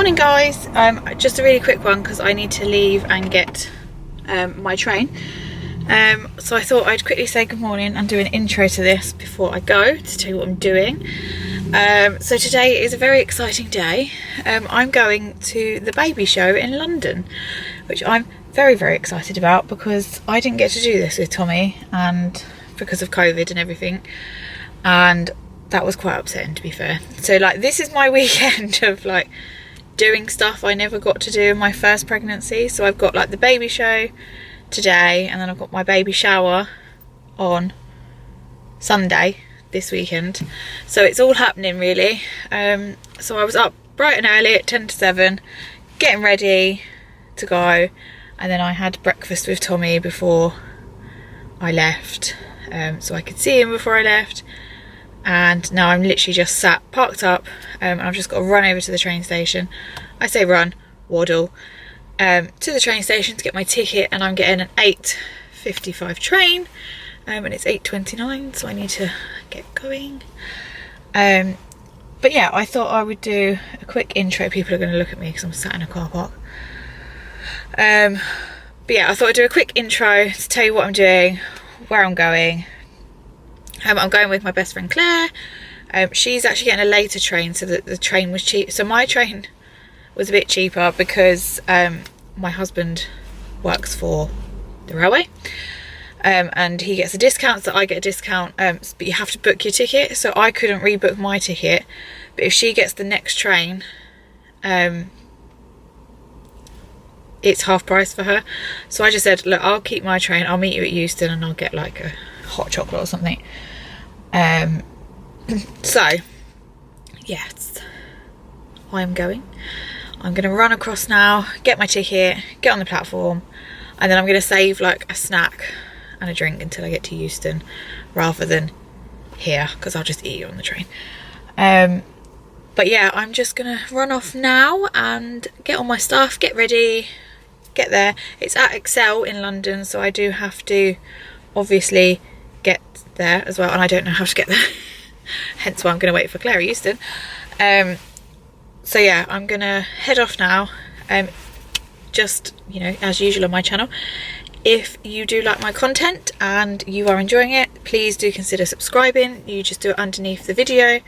Morning guys, just a really quick one because I need to leave and get my train. So I thought I'd quickly say good morning and do an intro to this before I go to tell you what I'm doing. So today is a very exciting day. I'm going to the baby show in London, which I'm very excited about because I didn't get to do this with Tommy and because of COVID and everything, and that was quite upsetting, to be fair. So like, this is my weekend of like doing stuff I never got to do in my first pregnancy. So I've got like the baby show today, and then I've got my baby shower on Sunday this weekend. So it's all happening really. So I was up bright and early at 10 to 7 getting ready to go, and then I had breakfast with Tommy before I left, so I could see him before I left. And now I'm literally just sat parked up, and I've just got to run over to the train station. I say run, waddle to the train station to get my ticket, and I'm getting an 8:55 train, and it's 8:29, so I need to get going. But yeah, I thought I would do a quick intro. People are going to look at me because I'm sat in a car park. But yeah, I thought I'd do a quick intro to tell you what I'm doing, where I'm going. I'm going with my best friend Claire. She's actually getting a later train, so that the train was cheap. So my train was a bit cheaper because my husband works for the railway, and he gets a discount, so I get a discount, but you have to book your ticket. So I couldn't rebook my ticket, but if she gets the next train, it's half price for her. So I just said, look, I'll keep my train, I'll meet you at Euston, and I'll get like a hot chocolate or something. So yes, I'm going to run across now, get my ticket, get on the platform, and then I'm going to save like a snack and a drink until I get to Euston rather than here, because I'll just eat it on the train. But yeah, I'm just gonna run off now and get all my stuff, get ready, get there. It's at Excel in London, so I do have to obviously get there as well, and I don't know how to get there. Hence why I'm going to wait for Claire at Euston. So yeah, I'm going to head off now. Just, you know, as usual on my channel, if you do like my content and you are enjoying it, please do consider subscribing. You just do it underneath the video,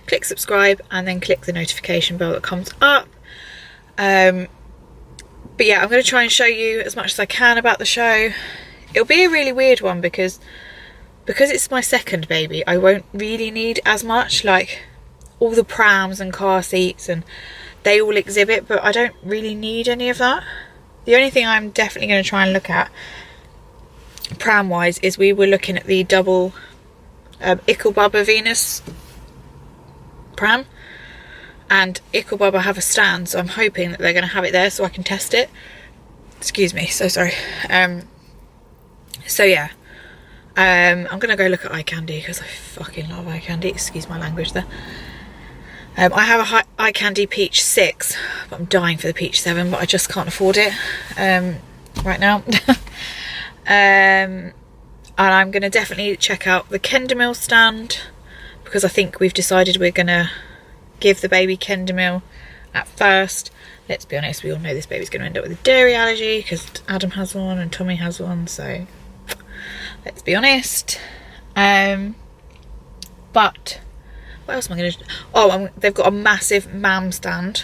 click subscribe, and then click the notification bell that comes up. But yeah, I'm going to try and show you as much as I can about the show. It'll be a really weird one because it's my second baby, I won't really need as much, like all the prams and car seats, and they all exhibit, but I don't really need any of that. The only thing I'm definitely going to try and look at pram wise is we were looking at the double Baba Venus pram, and Baba have a stand, so I'm hoping that they're going to have it there so I can test it. Excuse me, so sorry. So yeah, I'm gonna go look at eye candy because I fucking love eye candy. Excuse my language there. I have a eye candy peach 6, but I'm dying for the peach 7, but I just can't afford it right now. And I'm gonna definitely check out the Kendamil stand because I think we've decided we're gonna give the baby Kendamil at first. Let's be honest, we all know this baby's gonna end up with a dairy allergy because Adam has one and Tommy has one, so let's be honest. But what else am I going to do? Oh, they've got a massive Mam stand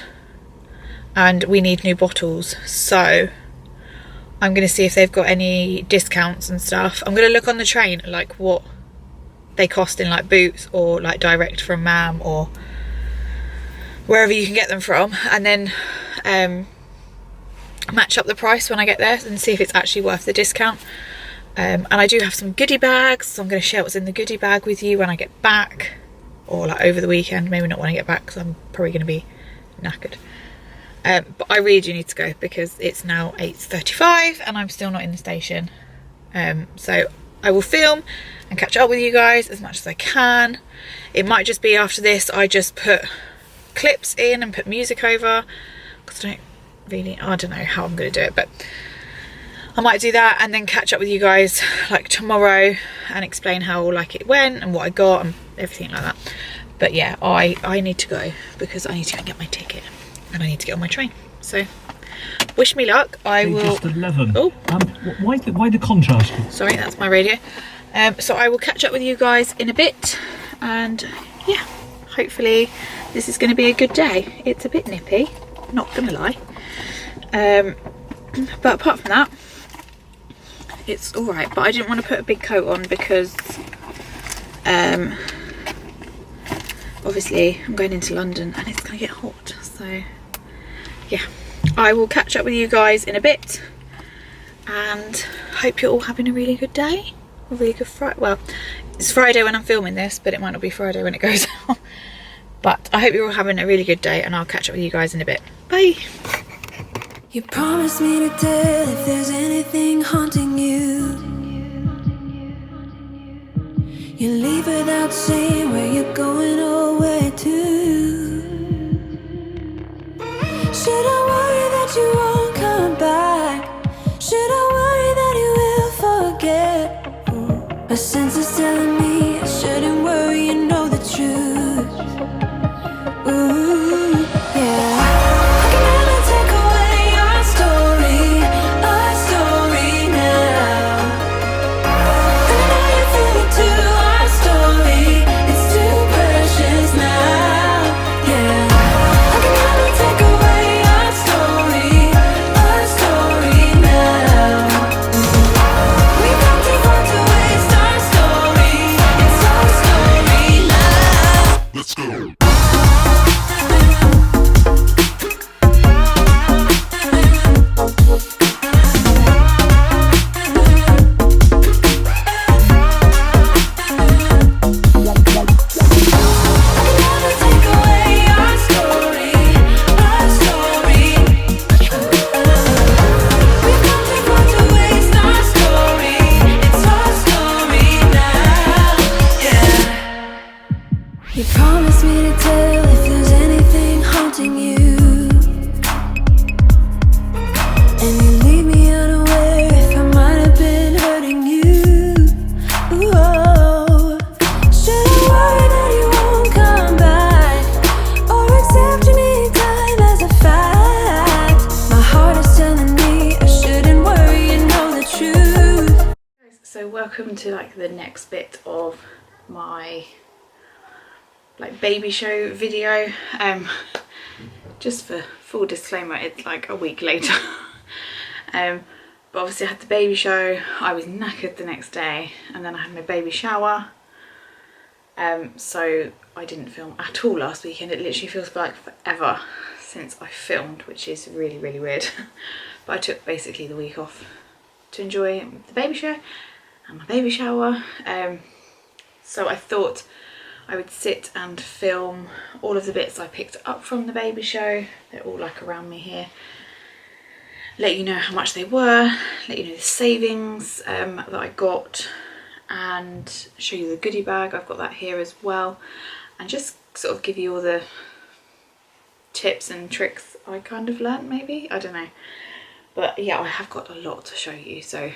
and we need new bottles, so I'm going to see if they've got any discounts and stuff. I'm going to look on the train like what they cost in like Boots or like direct from Mam or wherever you can get them from, and then match up the price when I get there and see if it's actually worth the discount. And I do have some goodie bags, so I'm going to share what's in the goodie bag with you when I get back, or like over the weekend. Maybe not when I get back because I'm probably going to be knackered. But I really do need to go because it's now 8:35 and I'm still not in the station. So I will film and catch up with you guys as much as I can. It might just be after this I just put clips in and put music over because I don't know how I'm going to do it, but I might do that and then catch up with you guys like tomorrow and explain how like it went and what I got and everything like that. But yeah, I need to go because I need to go and get my ticket. and I need to get on my train. So wish me luck. I will. Just 11. Oh, why the contrast? sorry, that's my radio. So I will catch up with you guys in a bit, and yeah, hopefully this is going to be a good day. It's a bit nippy, not gonna lie, but apart from that, it's all right. But I didn't want to put a big coat on because obviously I'm going into London and it's gonna get hot. So yeah, I will catch up with you guys in a bit, and hope you're all having a really good day. A really good Friday. Well, it's Friday when I'm filming this, but it might not be Friday when it goes out. But I hope you're all having a really good day, and I'll catch up with you guys in a bit. Bye. You promised me to tell if there's anything haunting you. You leave without saying where you're going or where to. Should I worry that you won't come back? Should I worry that you will forget? My sense is telling me I shouldn't worry, you know the truth. Ooh, yeah. I can never take away our story now. And I know you feel it too, our story, it's too precious now. Yeah. I can never take away our story now. We've come too far to waste our story, it's our story now. Let's go. Never take away our story. We've come too far to waste our story, it's our story now. Yeah. You promised me to tell if there's anything haunting you, and you leave me unaware if I might have been hurting you. Ooh, oh. Should I worry that you won't come back, or accept you need time as a fact? My heart is telling me I shouldn't worry, you know the truth. So welcome to like the next bit of my like baby show video. Just for full disclaimer, it's like a week later. But obviously I had the baby show, I was knackered the next day, and then I had my baby shower. So I didn't film at all last weekend. It literally feels like forever since I filmed, which is really, really weird. But I took basically the week off to enjoy the baby show and my baby shower. So I thought I would sit and film all of the bits I picked up from the baby show. They're all like around me here. Let you know how much they were, let you know the savings that I got, and show you the goodie bag. I've got that here as well, and just sort of give you all the tips and tricks I kind of learnt, maybe, I don't know. But yeah, I have got a lot to show you, so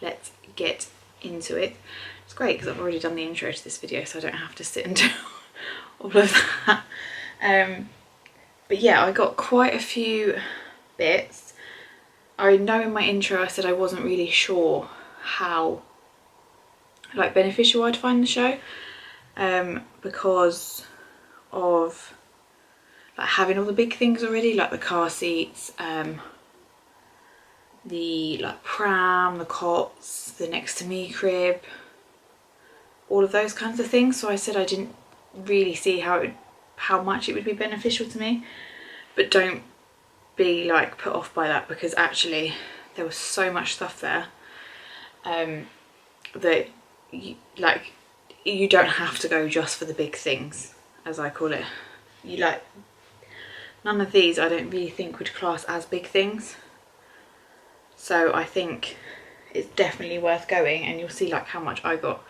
let's get into it. It's great because I've already done the intro to this video, so I don't have to sit and do all of that. But yeah, I got quite a few bits. I know in my intro I said I wasn't really sure how like beneficial I'd find the show, because of like having all the big things already, like the car seats, the like pram, the cots, the next to me crib, all of those kinds of things. So I said I didn't really see how much it would be beneficial to me, but don't be like put off by that, because actually there was so much stuff there that you don't have to go just for the big things, as I call it. You like, none of these I don't really think would class as big things, so I think it's definitely worth going, and you'll see like how much I got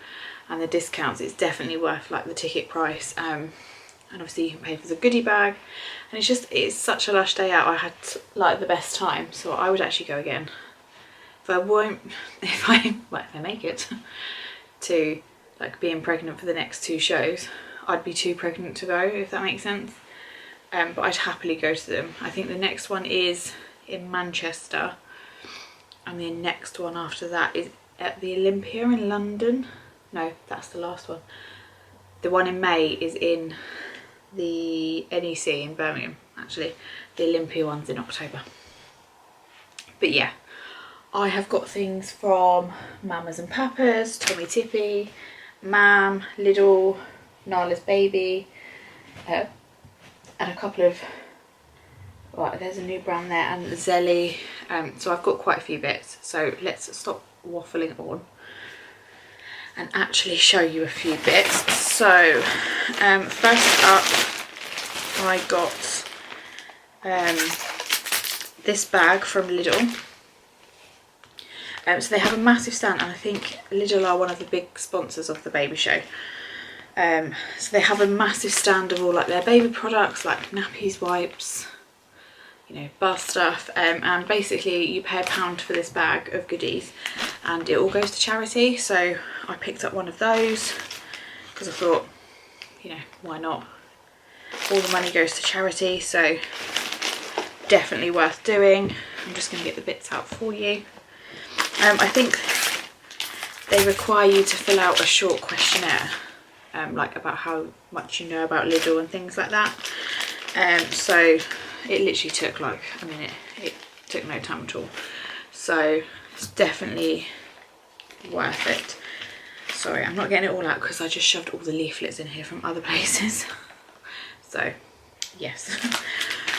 and the discounts. It's definitely worth like the ticket price, and obviously you can pay for the goodie bag, and it's such a lush day out. I had like the best time, so I would actually go again. If I make it to like being pregnant for the next 2 shows, I'd be too pregnant to go, if that makes sense. but I'd happily go to them. I think the next one is in Manchester, and the next one after that is at the Olympia in London. No, that's the last one. The one in May is in the NEC in Birmingham, actually. The Olympia one's in October. But yeah, I have got things from Mamas and Papas, Tommy Tippy, Mam, Lidl, Nala's Baby, and a couple of, right, there's a new brand there, and Zelly. So I've got quite a few bits. So let's stop waffling on and actually show you a few bits. So first up, I got this bag from Lidl. So they have a massive stand, and I think Lidl are one of the big sponsors of the baby show. So they have a massive stand of all like their baby products, like nappies, wipes, you know, bath stuff, and basically you pay £1 for this bag of goodies and it all goes to charity. So I picked up one of those because I thought, you know, why not? All the money goes to charity, so definitely worth doing. I'm just going to get the bits out for you. I think they require you to fill out a short questionnaire, like about how much you know about Lidl and things like that. So it literally took like a minute. It took no time at all. So it's definitely worth it. Sorry, I'm not getting it all out because I just shoved all the leaflets in here from other places. So yes.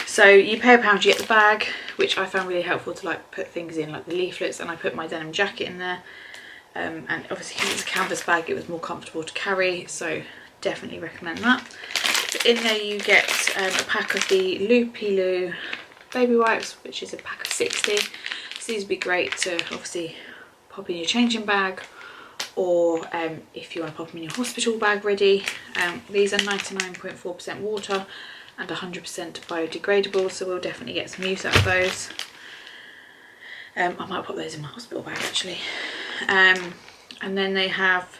So you pay £1, you get the bag, which I found really helpful to like put things in, like the leaflets, and I put my denim jacket in there. And obviously because it's a canvas bag, it was more comfortable to carry, so definitely recommend that. But in there you get a pack of the Loopy Loo baby wipes, which is a pack of 60. So these would be great to obviously pop in your changing bag, or if you want to pop them in your hospital bag ready. These are 99.4% water and 100% biodegradable, so we'll definitely get some use out of those. I might pop those in my hospital bag actually. And then they have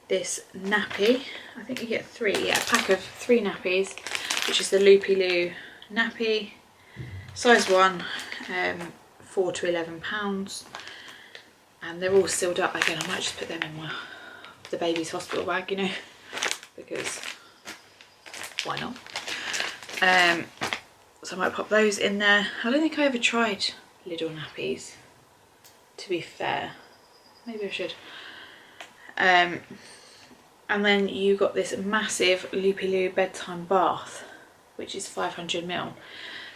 this nappy. I think you get three, yeah, a pack of 3 nappies, which is the Loopy Loo nappy, size 1, 4 to 11 pounds, and they're all sealed up. Again, I might just put them in the baby's hospital bag, you know, because why not? So I might pop those in there. I don't think I ever tried Lidl nappies, to be fair. Maybe I should. And then you got this massive Loopy Loo bedtime bath, which is 500ml.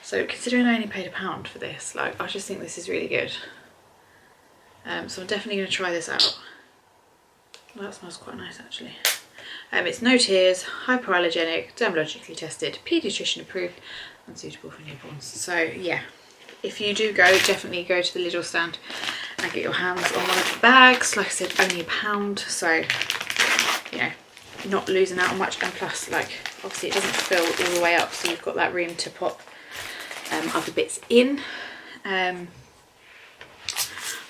So considering I only paid £1 for this, like, I just think this is really good. So I'm definitely going to try this out. Well, that smells quite nice actually. It's no tears, hypoallergenic, dermatologically tested, paediatrician approved, and suitable for newborns. So yeah, if you do go, definitely go to the Lidl stand and get your hands on one of the bags. Like I said, only £1, so you know, not losing out on much. And plus, like, obviously it doesn't fill all the way up, so you've got that room to pop other bits in. I'm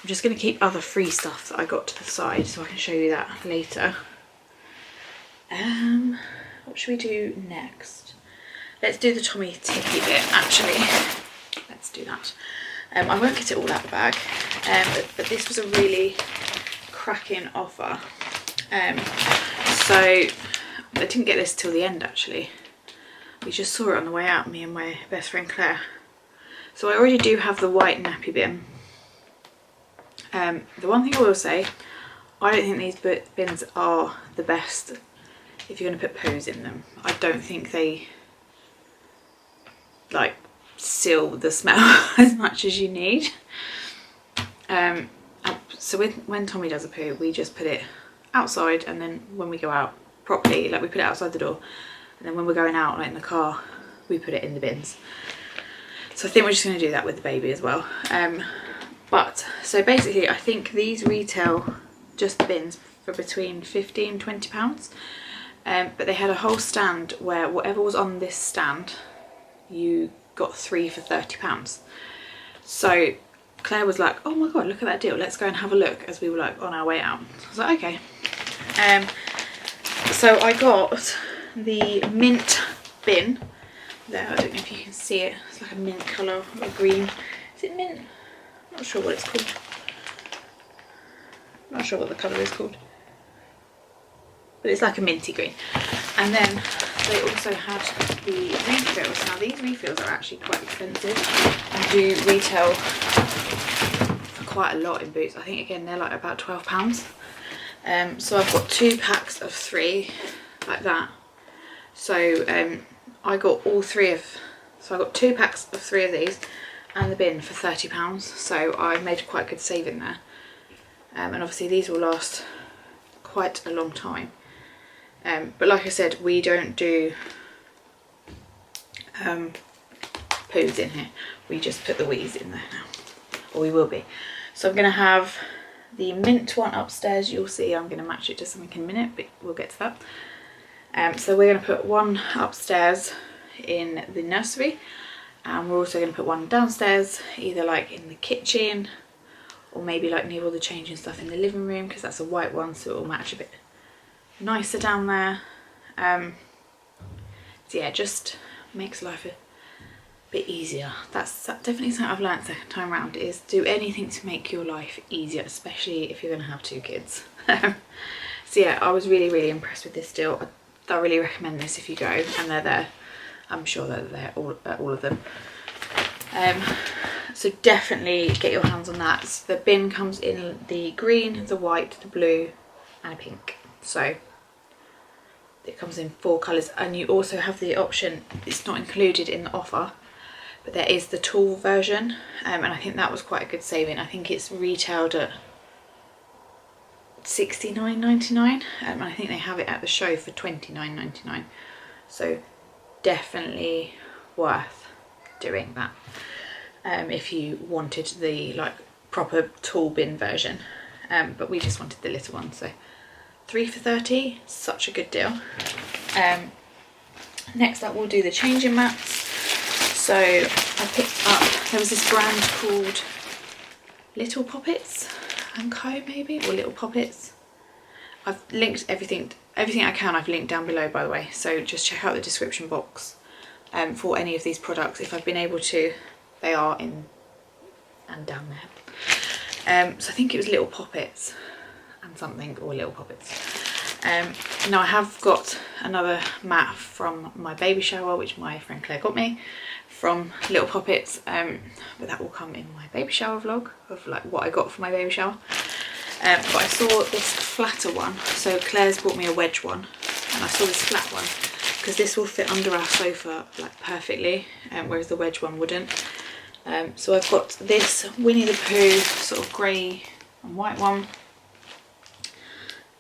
just going to keep other free stuff that I got to the side so I can show you that later. What should we do next? Let's do the Tommy Tippy bit actually. Let's do that. I won't get it all out of the bag, but this was a really cracking offer. So I didn't get this till the end actually. We just saw it on the way out, me and my best friend Claire. So I already do have the white nappy bin. The one thing I will say, I don't think these bins are the best if you're going to put poos in them. I don't think they like seal the smell as much as you need. So when Tommy does a poo, we just put it outside, and then when we go out properly, like, we put it outside the door, and then when we're going out, like in the car, we put it in the bins. So I think we're just going to do that with the baby as well. But so basically I think these retail just the bins for between £15 and £20. But they had a whole stand where whatever was on this stand, you got 3 for £30. So Claire was like, oh my god, look at that deal, let's go and have a look, as we were like on our way out. I was like, okay. So I got the mint bin, there. I don't know if you can see it. It's like a mint colour or green. Is it mint? I'm not sure what it's called. I'm not sure what the colour is called. But it's like a minty green. And then they also had the refills. Now these refills are actually quite expensive and do retail for quite a lot in Boots. I think again they're like about £12. So I've got 2 packs of 3 like that. So I got all 3 of, so I got 2 packs of 3 of these and the bin for £30. So I made quite a good saving there. And obviously these will last quite a long time. But like I said, we don't do poos in here. We just put the wees in there now, or we will be. So I'm going to have the mint one upstairs. You'll see I'm going to match it to something in a minute, but we'll get to that. So we're going to put one upstairs in the nursery, and we're also going to put one downstairs, either like in the kitchen or maybe like near all the changing stuff in the living room, because that's a white one, so it will match a bit nicer down there. So yeah, just makes life a bit easier. That's definitely something I've learned second time round, is do anything to make your life easier, especially if you're going to have 2 kids. So yeah, I was really impressed with this deal. I thoroughly recommend this if you go, and they're there. I'm sure they're there, all of them. So definitely get your hands on that. So the bin comes in the green, the white, the blue and a pink. So it comes in 4 colours, and you also have the option, it's not included in the offer, but there is the tall version, and I think that was quite a good saving. I think it's retailed at $69.99, and I think they have it at the show for $29.99. So definitely worth doing that if you wanted the like proper tall bin version, but we just wanted the little one. So 3 for £30, such a good deal. Next up we'll do the changing mats. So I picked up, there was this brand called Little Poppets and Co, maybe, or Little Poppets. I've linked everything I can, I've linked down below, by the way, so just check out the description box for any of these products. If I've been able to, they are in and down there. So I think it was Little Poppets and something, or Little Poppets. Now I have got another mat from my baby shower, which my friend Claire got me from Little Poppets, but that will come in my baby shower vlog of like what I got for my baby shower. But I saw this flatter one, so Claire's bought me a wedge one, and I saw this flat one because this will fit under our sofa like perfectly, whereas the wedge one wouldn't. So I've got this Winnie the Pooh sort of grey and white one,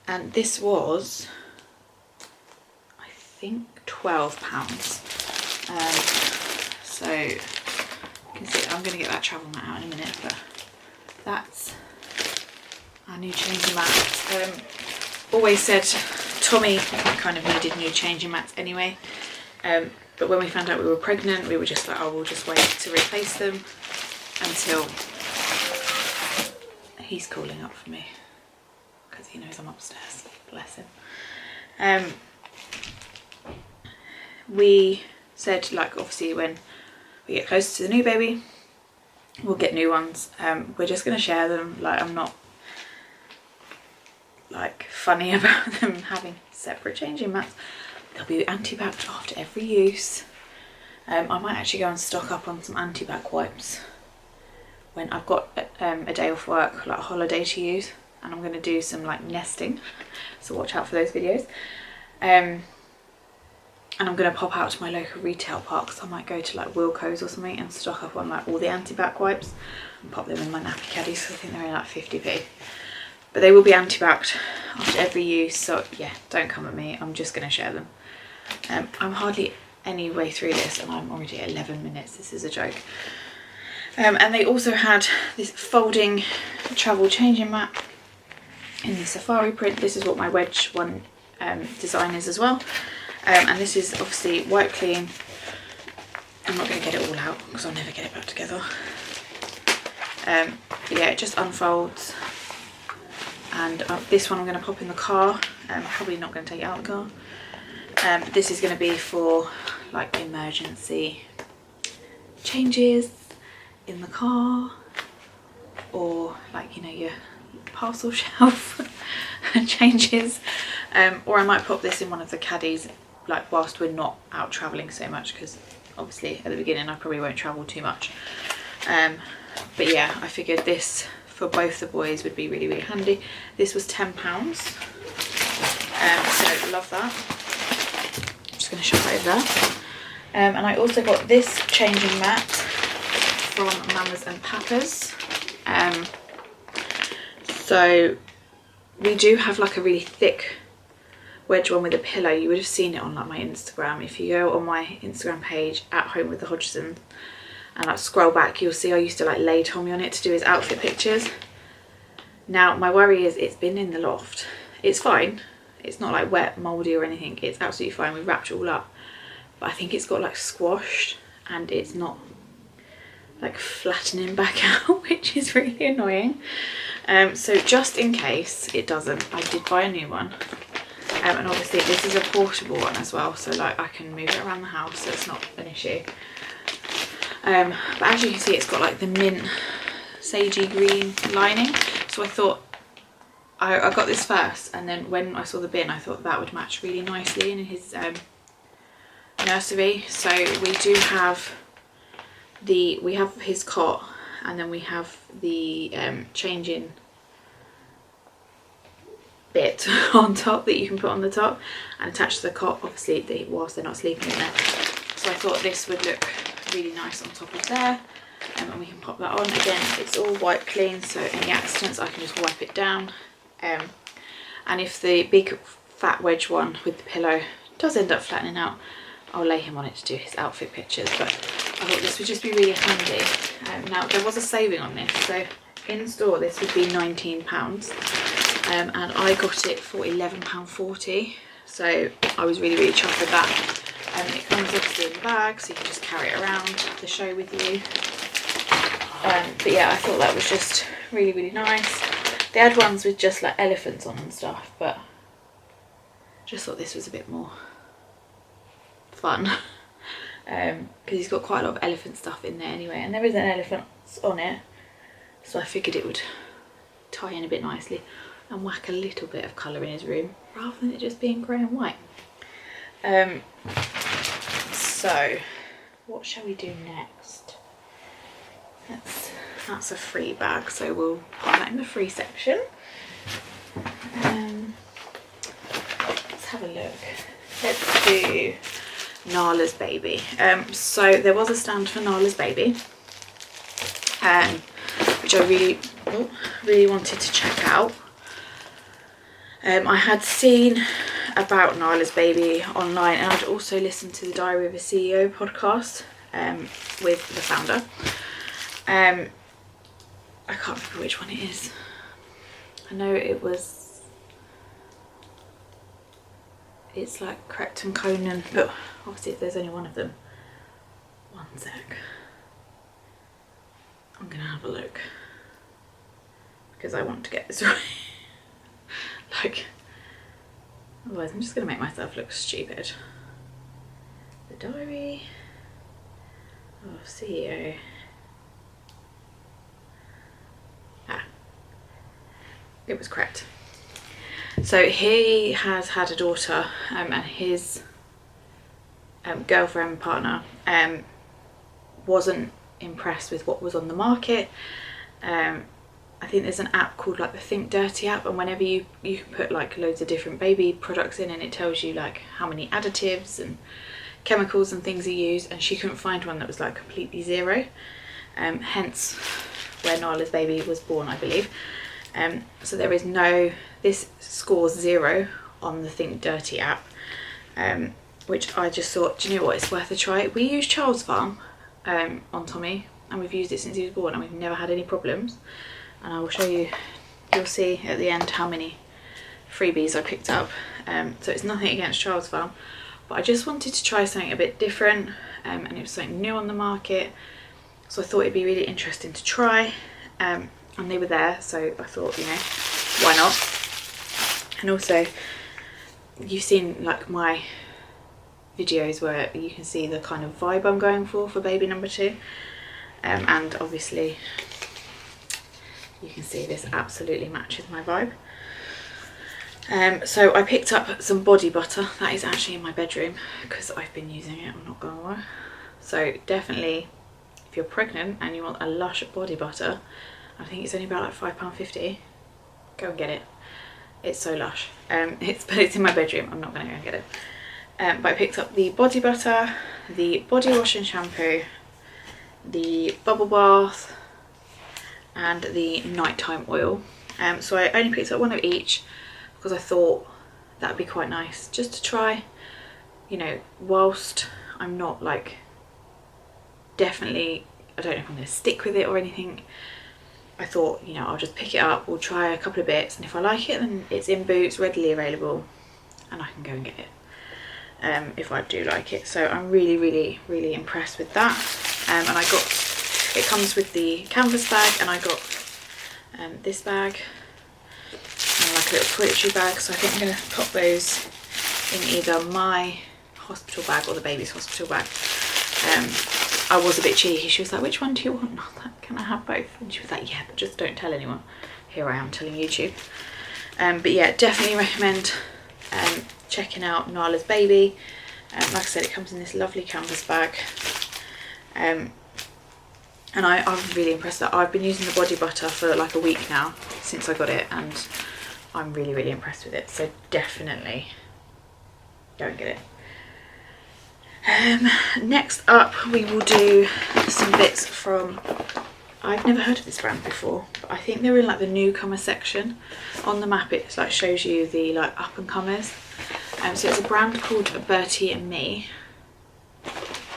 and this was, I think, £12. So you can see I'm going to get that travel mat out in a minute, but that's our new changing mats. Always said Tommy kind of needed new changing mats anyway, but when we found out we were pregnant, we were just like, oh, we'll just wait to replace them until he's calling up for me because he knows I'm upstairs, bless him. We said, like, obviously when we get closer to the new baby we'll get new ones. We're just going to share them. Like, I'm not like funny about them having separate changing mats. They'll be anti-bac after every use. I might actually go and stock up on some anti-bac wipes when I've got a day off work, like a holiday to use, and I'm going to do some like nesting, so watch out for those videos. And I'm going to pop out to my local retail parks. I might go to like Wilko's or something and stock up on like all the anti-bac wipes and pop them in my nappy caddies, because I think they're only like 50p. But they will be anti-bac'd after every use, so yeah, don't come at me, I'm just going to share them. I'm hardly any way through this and I'm already at 11 minutes, this is a joke. And they also had this folding travel changing mat in the safari print. This is what my wedge one design is as well. And this is obviously white clean. I'm not going to get it all out because I'll never get it back together. But yeah, it just unfolds. And this one I'm going to pop in the car. I'm probably not going to take it out of the car. This is going to be for like emergency changes in the car, or like, you know, your parcel shelf changes, or I might pop this in one of the caddies like whilst we're not out travelling so much, because obviously at the beginning I probably won't travel too much. But yeah, I figured this for both the boys would be really, really handy. This was £10, so love that. I'm just going to shove it over there. And I also got this changing mat from Mamas and Papas. So we do have like a really thick wedge one with a pillow. You would have seen it on like my Instagram. If you go on my Instagram page, At Home with the Hodgsons, and like scroll back, you'll see I used to like lay Tommy on it to do his outfit pictures. Now my worry is it's been in the loft. It's fine, it's not like wet, mouldy or anything, it's absolutely fine. We wrapped it all up, but I think it's got like squashed and it's not like flattening back out, which is really annoying. So just in case it doesn't, I did buy a new one. And obviously this is a portable one as well, so like I can move it around the house, so it's not an issue. But as you can see, it's got like the mint sagey green lining, so I thought I got this first, and then when I saw the bin I thought that would match really nicely in his nursery. So we do have we have his cot, and then we have the changing bit on top that you can put on the top and attach to the cot, obviously whilst they're not sleeping in there. So I thought this would look really nice on top of there, and we can pop that on. Again, it's all wipe clean, so any accidents I can just wipe it down. And if the big fat wedge one with the pillow does end up flattening out, I'll lay him on it to do his outfit pictures. But I thought this would just be really handy. Now there was a saving on this, so in store this would be £19, and I got it for £11.40, so I was really, really chuffed with that. It comes obviously in the bag, so you can just carry it around the show with you. But yeah, I thought that was just really, really nice. They had ones with just like elephants on and stuff, but just thought this was a bit more fun, because he's got quite a lot of elephant stuff in there anyway, and there is an elephant on it, so I figured it would tie in a bit nicely and whack a little bit of colour in his room rather than it just being grey and white. So what shall we do next? That's a free bag, so we'll put that in the free section. Let's have a look. Let's do Nala's baby. So there was a stand for Nala's baby, which I really wanted to check out. I had seen about Nala's baby online, and I'd also listened to the Diary of a CEO podcast with the founder. I can't remember which one it is. I know it's like Correct and Conan, but obviously if there's only one of them. One sec. I'm gonna have a look, because I want to get this right. Like, otherwise I'm just gonna make myself look stupid. The Diary of CEO. It was correct. So he has had a daughter, and his girlfriend, partner, wasn't impressed with what was on the market. I think there's an app called like the Think Dirty app, and whenever you can put like loads of different baby products in, and it tells you like how many additives and chemicals and things are used, and she couldn't find one that was like completely zero, hence where Nala's baby was born, I believe. So there is this scores 0 on the Think Dirty app, which I just thought, do you know what, it's worth a try. We use Child's Farm on Tommy, and we've used it since he was born, and we've never had any problems. And I will show you, you'll see at the end how many freebies I picked up. So it's nothing against Child's Farm, but I just wanted to try something a bit different, and it was something new on the market, so I thought it'd be really interesting to try. And they were there, so I thought, you know, why not? And also, you've seen like my videos where you can see the kind of vibe I'm going for baby number 2. And obviously you can see this absolutely matches my vibe. So I picked up some body butter. That is actually in my bedroom because I've been using it, I'm not gonna lie. So definitely, if you're pregnant and you want a lush body butter, I think it's only about like £5.50, go and get it. It's so lush. It's in my bedroom, I'm not gonna go and get it. But I picked up the body butter, the body wash and shampoo, the bubble bath, and the nighttime oil. So I only picked up one of each because I thought that would be quite nice just to try, you know, whilst I'm not like, definitely, I don't know if I'm going to stick with it or anything. I thought, you know, I'll just pick it up, we'll try a couple of bits, and if I like it then it's in Boots, readily available, and I can go and get it if I do like it. So I'm really impressed with that. And I got, it comes with the canvas bag, and I got this bag and like a little toiletry bag, so I think I'm going to pop those in either my hospital bag or the baby's hospital bag. I was a bit cheeky. She was like, which one do you want? And I was like, can I have both? And she was like, yeah, but just don't tell anyone. Here I am telling YouTube. But yeah, definitely recommend checking out Nala's baby. Like I said, it comes in this lovely canvas bag. And I'm really impressed that I've been using the body butter for like a week now since I got it, and I'm really impressed with it. So definitely go and get it. Next up we will do some bits from, I've never heard of this brand before, but I think they're in like the newcomer section. On the map it like shows you the like up and comers. So it's a brand called Bertie and Me,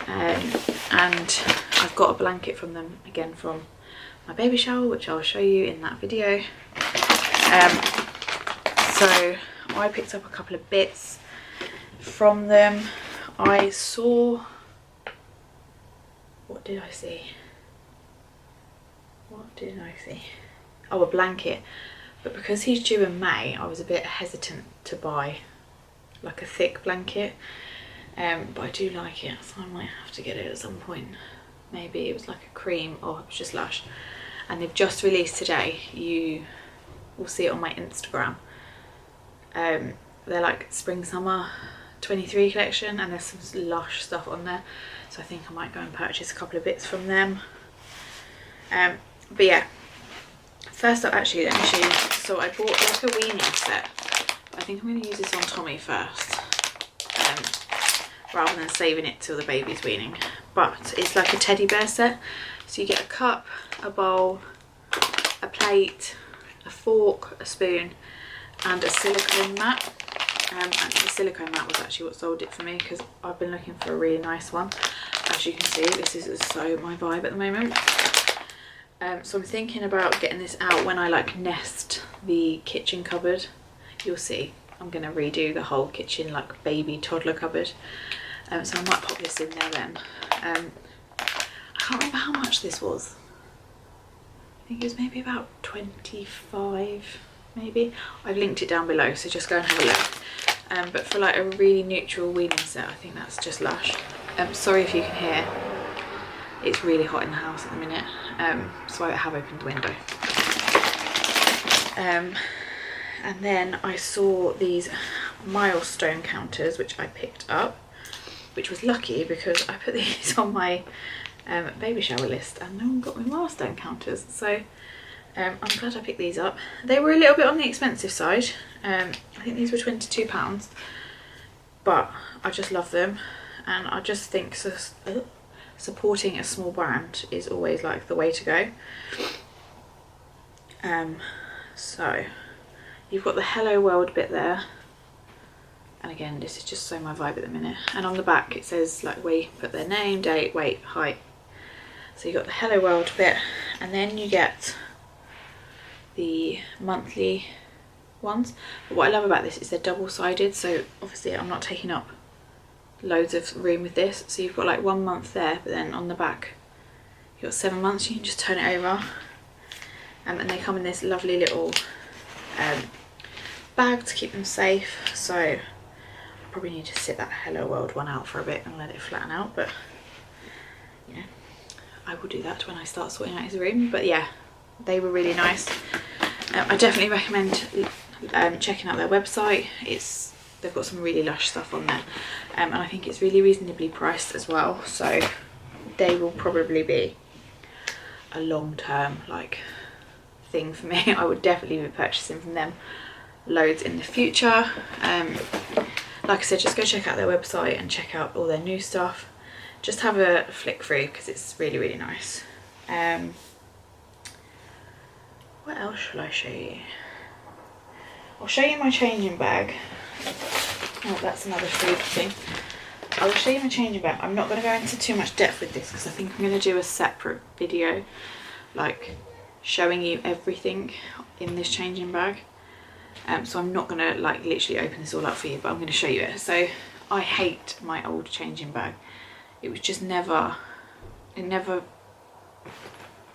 and I've got a blanket from them again from my baby shower, which I'll show you in that video. So I picked up a couple of bits from them. I saw, what did I see? What did I see? Oh, a blanket. But because he's due in May, I was a bit hesitant to buy like a thick blanket. But I do like it, so I might have to get it at some point. Maybe it was like a cream, or it was just lush. And they've just released today. You will see it on my Instagram. They're like spring summer 23 collection, and there's some lush stuff on there, so I think I might go and purchase a couple of bits from them. But yeah, first up, actually let me show you. So I bought like a weaning set, but I think I'm going to use this on Tommy first, rather than saving it till the baby's weaning. But it's like a teddy bear set, so you get a cup, a bowl, a plate, a fork, a spoon, and a silicone mat. And the silicone mat was actually what sold it for me, because I've been looking for a really nice one. As you can see, this is so my vibe at the moment. So I'm thinking about getting this out when I like nest the kitchen cupboard. You'll see, I'm going to redo the whole kitchen like baby toddler cupboard. So I might pop this in there then. I can't remember how much this was. I think it was maybe about 25 maybe. I've linked it down below, so just go and have a look. But for like a really neutral weaning set, I think that's just lush. Sorry if you can hear, it's really hot in the house at the minute, so I have opened the window. And then I saw these milestone counters, which I picked up, which was lucky because I put these on my baby shower list and no one got me milestone counters, so I'm glad I picked these up. They were a little bit on the expensive side. I think these were £22, but I just love them, and I just think supporting a small brand is always like the way to go. So you've got the Hello World bit there, and again this is just so my vibe at the minute, and on the back it says like where you put their name, date, weight, height. So you've got the Hello World bit, and then you get the monthly ones. But what I love about this is they're double-sided, so obviously I'm not taking up loads of room with this. So you've got like 1 month there, but then on the back you've got 7 months. You can just turn it over, and they come in this lovely little bag to keep them safe. So I'll probably need to sit that Hello World one out for a bit and let it flatten out, but you know, I will do that when I start sorting out his room. But yeah, they were really nice. I definitely recommend checking out their website. They've got some really lush stuff on there, and I think it's really reasonably priced as well, so they will probably be a long-term like thing for me. I would definitely be purchasing from them loads in the future. Like I said, just go check out their website and check out all their new stuff. Just have a flick through because it's really, really nice. What else shall I show you? I'll show you my changing bag. Oh, that's another food thing. I will show you my changing bag. I'm not going to go into too much depth with this because I think I'm going to do a separate video like showing you everything in this changing bag. So I'm not going to like literally open this all up for you, but I'm going to show you it. So I hate my old changing bag. It was just never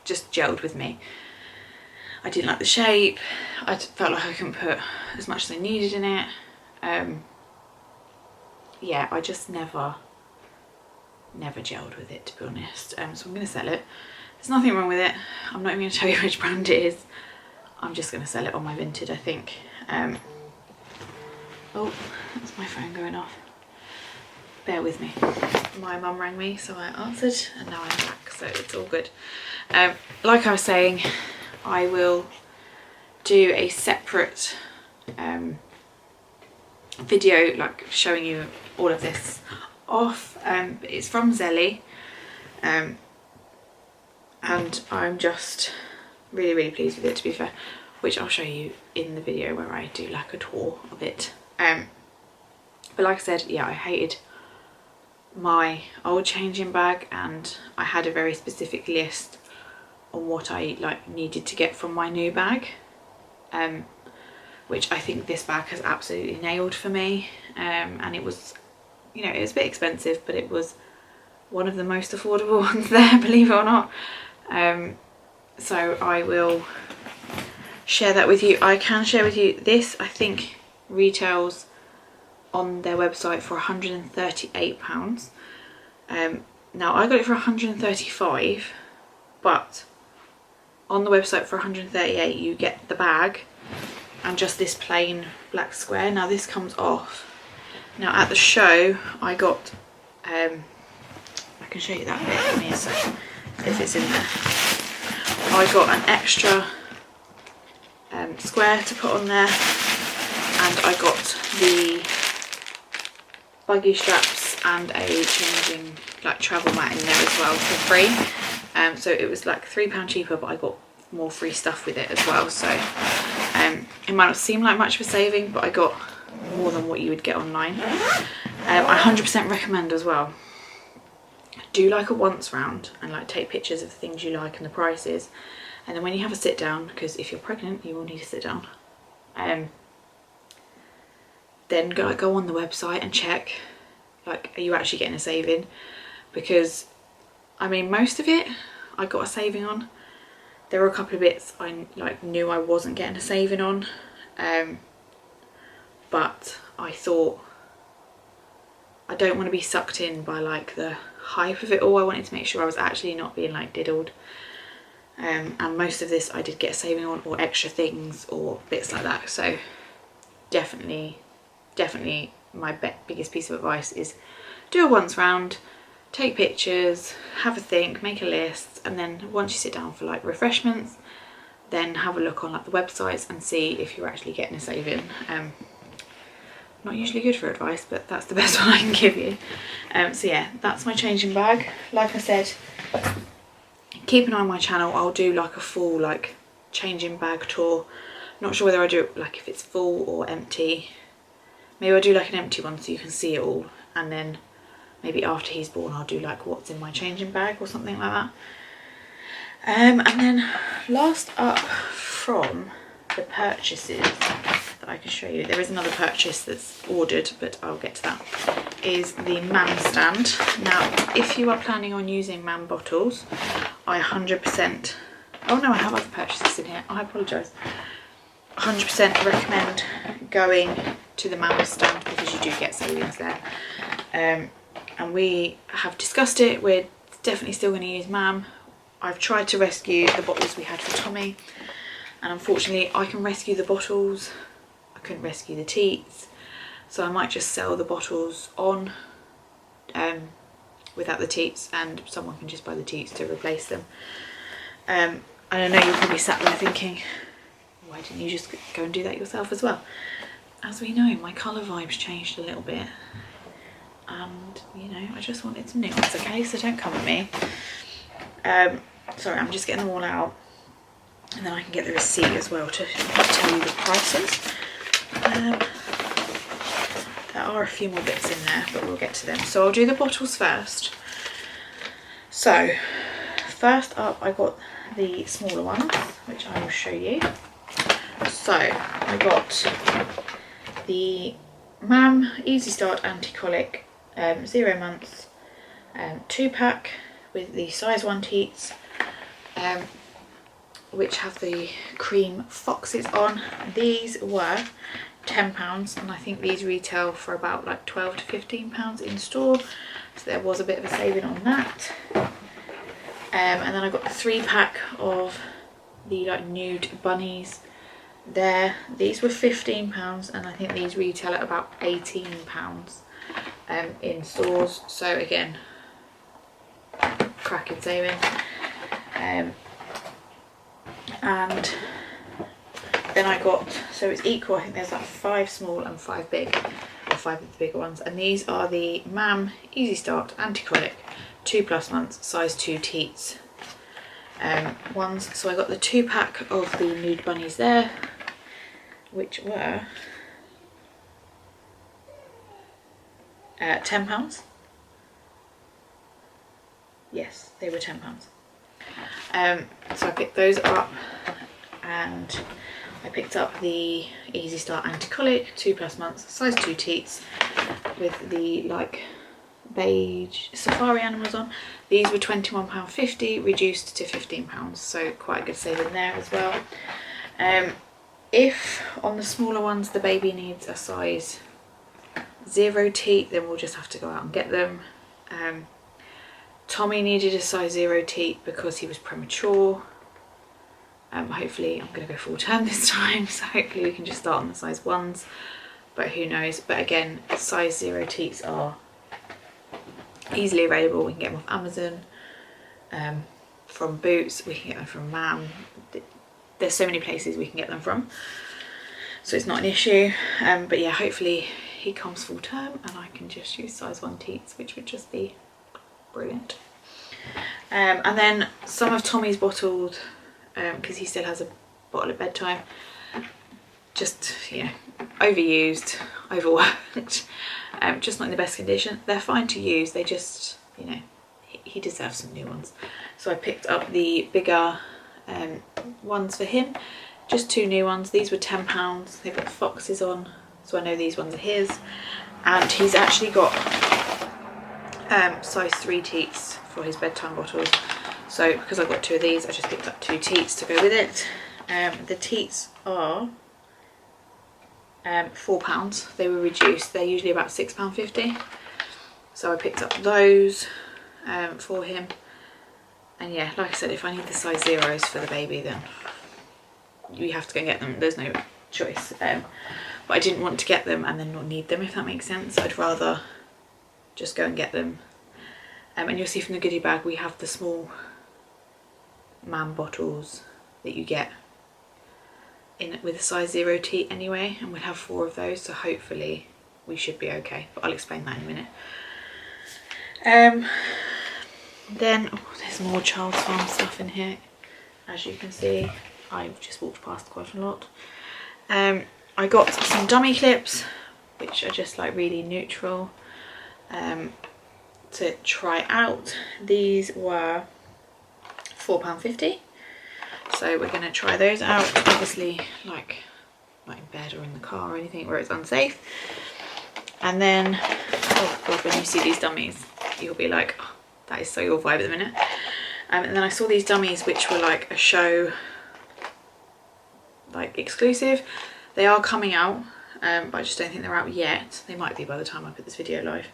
just gelled with me. I didn't like the shape. I felt like I couldn't put as much as I needed in it. Yeah, I just never gelled with it, to be honest. So I'm going to sell it. There's nothing wrong with it. I'm not even going to tell you which brand it is. I'm just going to sell it on my Vinted, I think. Oh, that's my phone going off. Bear with me. My mum rang me, so I answered, and now I'm back, so it's all good. Like I was saying, I will do a separate video like showing you all of this off. It's from Zelly, and I'm just really pleased with it, to be fair, which I'll show you in the video where I do like a tour of it. But like I said, yeah, I hated my old changing bag, and I had a very specific list on what I like needed to get from my new bag, which I think this bag has absolutely nailed for me. And it was, you know, it was a bit expensive, but it was one of the most affordable ones there, believe it or not. So I will share that with you. I can share with you this, I think retails on their website for £138. Now I got it for 135, but on the website for 138 you get the bag and just this plain black square. Now this comes off. Now at the show I got, I can show you that bit, give me a second if it's in there. I got an extra square to put on there, and I got the buggy straps and a changing like travel mat in there as well for free. So it was like £3 cheaper, but I got more free stuff with it as well. So it might not seem like much of a saving, but I got more than what you would get online. I 100% recommend as well. Do like a once round and like take pictures of the things you like and the prices, and then when you have a sit down, because if you're pregnant you will need to sit down, then go on the website and check like, are you actually getting a saving? Because I mean, most of it I got a saving on. There were a couple of bits I like knew I wasn't getting a saving on, but I thought I don't want to be sucked in by like the hype of it all. I wanted to make sure I was actually not being like diddled, and most of this I did get a saving on, or extra things or bits like that. So definitely my biggest piece of advice is do a once round, take pictures, have a think, make a list, and then once you sit down for like refreshments, then have a look on like the websites and see if you're actually getting a saving. Not usually good for advice, but that's the best one I can give you. So yeah, that's my changing bag. Like I said, keep an eye on my channel. I'll do like a full like changing bag tour. Not sure whether I do it like if it's full or empty. Maybe I'll do like an empty one so you can see it all, and then maybe after he's born I'll do like what's in my changing bag or something like that. And then last up from the purchases that I can show you, there is another purchase that's ordered, but I'll get to that, is the Mam stand. Now if you are planning on using Mam bottles, I 100%, oh no, I have other purchases in here, I apologise, 100% recommend going to the Mam stand, because you do get savings there. And we have discussed it. We're definitely still going to use Mam. I've tried to rescue the bottles we had for Tommy, and unfortunately I can rescue the bottles, I couldn't rescue the teats, so I might just sell the bottles on without the teats, and someone can just buy the teats to replace them. And I know you're probably sat there thinking, why didn't you just go and do that yourself as well? As we know, my colour vibes changed a little bit, and you know, I just wanted some new ones, okay, so don't come at me. Sorry, I'm just getting them all out, and then I can get the receipt as well to tell you the prices. There are a few more bits in there, but we'll get to them. So I'll do the bottles first. So first up, I got the smaller ones, which I will show you. So I got the Mam Easy Start Anti-Colic 0 months 2-pack with the size 1 teats, which have the cream foxes on. These were £10, and I think these retail for about like £12 to £15 in store, so there was a bit of a saving on that. And then I got the 3-pack of the like nude bunnies there. These were £15, and I think these retail at about £18 in stores, so again, cracking saving. And then I got, so it's equal, I think there's like 5 small and 5 big, or 5 of the bigger ones, and these are the Mam Easy Start Anti-Colic 2+ months size 2 teats ones. So I got the 2-pack of the nude bunnies there, which were £10. Yes, they were £10. So I picked those up, and I picked up the Easy Start Anti-Colic 2+ months size 2 teats with the like beige safari animals on. These were £21.50 reduced to £15, so quite a good saving there as well. If on the smaller ones the baby needs a size 0 teat, then we'll just have to go out and get them. Tommy needed a size 0 teat because he was premature. Hopefully I'm going to go full term this time, so hopefully we can just start on the size 1s, but who knows. But again, size 0 teats are easily available. We can get them off Amazon, from Boots, we can get them from Mam. There's so many places we can get them from, so it's not an issue. But yeah, hopefully he comes full term and I can just use size 1 teats, which would just be brilliant. And then some of Tommy's bottles, because he still has a bottle at bedtime, just, you know, overused, overworked, just not in the best condition. They're fine to use, they just, you know, he deserves some new ones. So I picked up the bigger ones for him, just 2 new ones. These were £10. They've got foxes on, so I know these ones are his. And he's actually got size 3 teats for his bedtime bottles. So because I've got 2 of these, I just picked up 2 teats to go with it. The teats are £4. They were reduced. They're usually about £6.50. So I picked up those for him. And yeah, like I said, if I need the size 0s for the baby, then you have to go and get them. There's no choice. But I didn't want to get them and then not need them, if that makes sense. I'd rather just go and get them. And you'll see from the goodie bag, we have the small Mam bottles that you get in with a size 0 teat anyway, and we'll have 4 of those, so hopefully we should be okay, but I'll explain that in a minute. Then there's more Child's Farm stuff in here. As you can see, I've just walked past quite a lot. I got some dummy clips, which are just like really neutral, to try out. These were £4.50, so we're going to try those out. Obviously, like not in bed or in the car or anything where it's unsafe. And then, oh god, when you see these dummies, you'll be like, oh, that is so your vibe at the minute. And then I saw these dummies which were like a show, like exclusive. They are coming out but I just don't think they're out yet. They might be by the time I put this video live.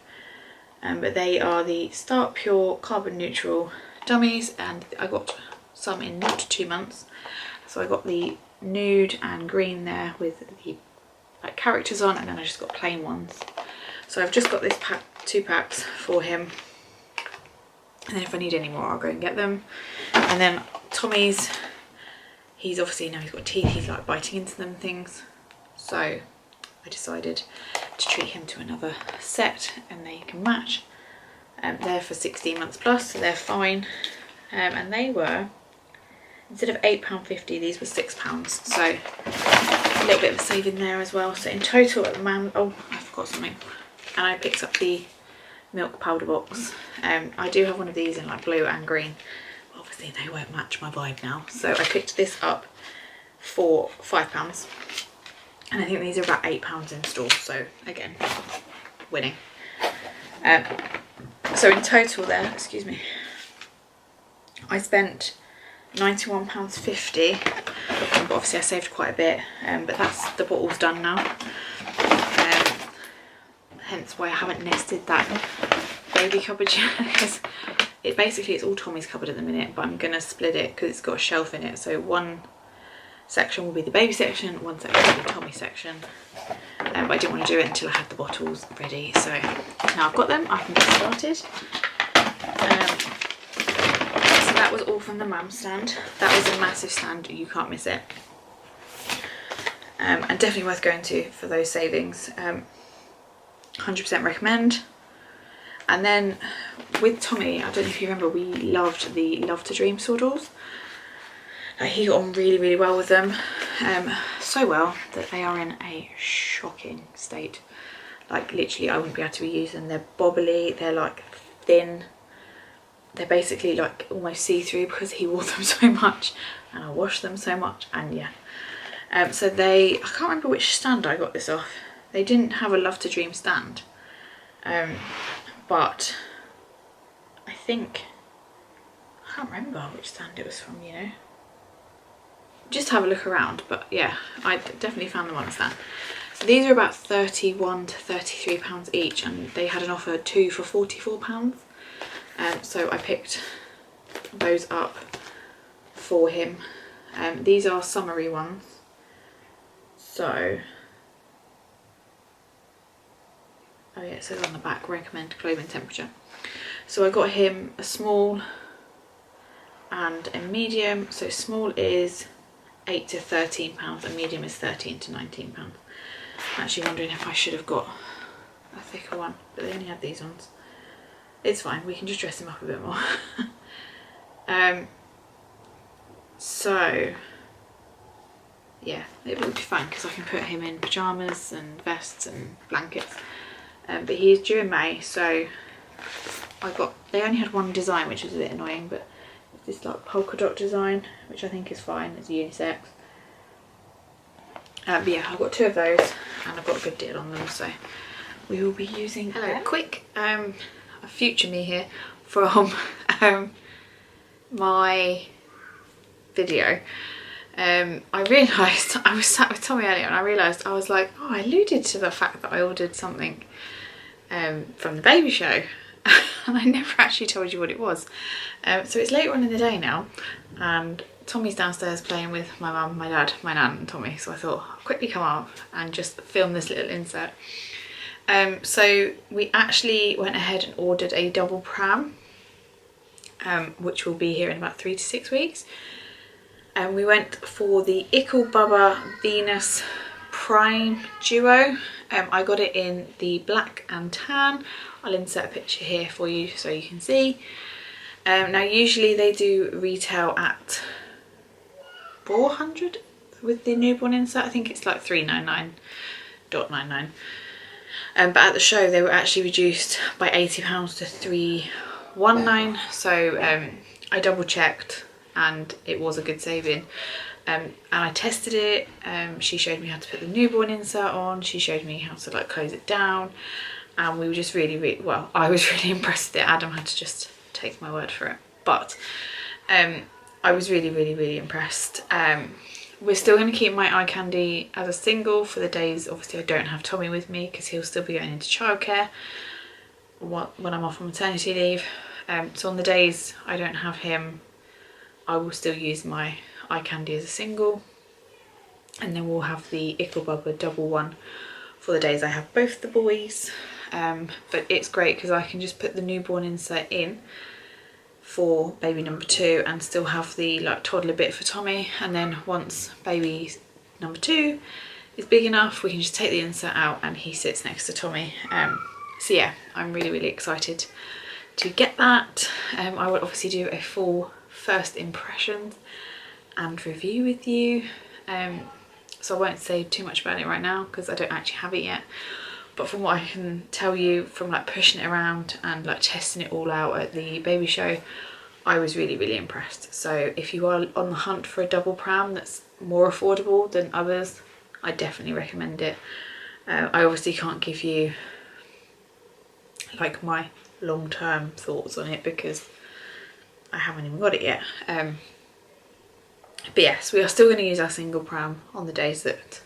But they are the Start Pure Carbon Neutral dummies, and I got some in 0 to 2 months. So I got the nude and green there with the like characters on, and then I just got plain ones. So I've just got this pack, 2 packs for him, and then if I need any more I'll go and get them. And then Tommy's, he's obviously, now he's got teeth, he's like biting into them things, so I decided to treat him to another set, and they can match. They're for 16 months plus, so they're fine. And they were, instead of £8.50, these were £6, so a little bit of a saving there as well. So in total at Mam, oh I forgot something, and I picked up the milk powder box. I do have one of these in like blue and green. Obviously they won't match my vibe now, so I picked this up for £5, and I think these are about £8 in store, so again, winning. So in total there, excuse me, I spent £91.50, but obviously I saved quite a bit, but that's, the bottle's done now, hence why I haven't nested that baby cupboard yet, because it's all Tommy's cupboard at the minute, but I'm going to split it because it's got a shelf in it, so one section will be the baby section, one section will be the Tommy section, but I didn't want to do it until I had the bottles ready, so now I've got them, I can get started. So that was all from the Mam stand. That was a massive stand, you can't miss it, and definitely worth going to for those savings. 100% recommend. And then with Tommy, I don't know if you remember, we loved the Love to Dream sawdalls. He got on really, really well with them, so well that they are in a shocking state. Like literally I wouldn't be able to reuse them. They're bobbly, they're like thin, they're basically like almost see-through because he wore them so much and I washed them so much, and yeah. So I can't remember which stand I got this off. They didn't have a Love to Dream stand, but I think, I can't remember which stand it was from, you know. Just have a look around, but yeah, I definitely found them on a stand. So these are about £31 to £33 each, and they had an offer 2 for £44. So I picked those up for him. These are summery ones, so oh yeah, it says on the back, recommend clothing temperature. So I got him a small and a medium. So small is £8 to £13 and medium is £13 to £19. I'm actually wondering if I should have got a thicker one, but they only had these ones. It's fine, we can just dress him up a bit more. So yeah, it will be fine because I can put him in pyjamas and vests and blankets. But he is due in May, so they only had one design, which was a bit annoying, but it's this like polka dot design, which I think is fine, it's unisex. But yeah, I've got 2 of those and I've got a good deal on them, so we will be using a quick a future me here from my video. I realised, I was sat with Tommy earlier and I realised, I was like, oh, I alluded to the fact that I ordered something from the baby show and I never actually told you what it was. So it's later on in the day now and Tommy's downstairs playing with my mum, my dad, my nan and Tommy, so I thought I'll quickly come up and just film this little insert. So we actually went ahead and ordered a double pram, which will be here in about 3 to 6 weeks. And we went for the Ickle Bubba Venus Prime Duo. I got it in the black and tan. I'll insert a picture here for you so you can see. Now usually they do retail at $400 with the newborn insert. I think it's like $399.99. But at the show they were actually reduced by £80 to $319. So I double checked and it was a good saving. And I tested it. She showed me how to put the newborn insert on. She showed me how to like close it down. And we were just really, well, I was really impressed with it. Adam had to just take my word for it. But I was really impressed. we're still going to keep my eye candy as a single for the days obviously I don't have Tommy with me, because he'll still be going into childcare when I'm off on maternity leave. So on the days I don't have him, I will still use my eye candy as a single, and then we'll have the Ickle Bubba double one for the days I have both the boys. But it's great because I can just put the newborn insert in for baby number 2 and still have the like toddler bit for Tommy, and then once baby number 2 is big enough, we can just take the insert out and he sits next to Tommy. So yeah, I'm really excited to get that. I will obviously do a full first impressions and review with you, so I won't say too much about it right now because I don't actually have it yet, but from what I can tell you from like pushing it around and like testing it all out at the baby show, I was really impressed. So if you are on the hunt for a double pram that's more affordable than others, I definitely recommend it. I obviously can't give you like my long-term thoughts on it because I haven't even got it yet. But yes, we are still going to use our single pram on the days that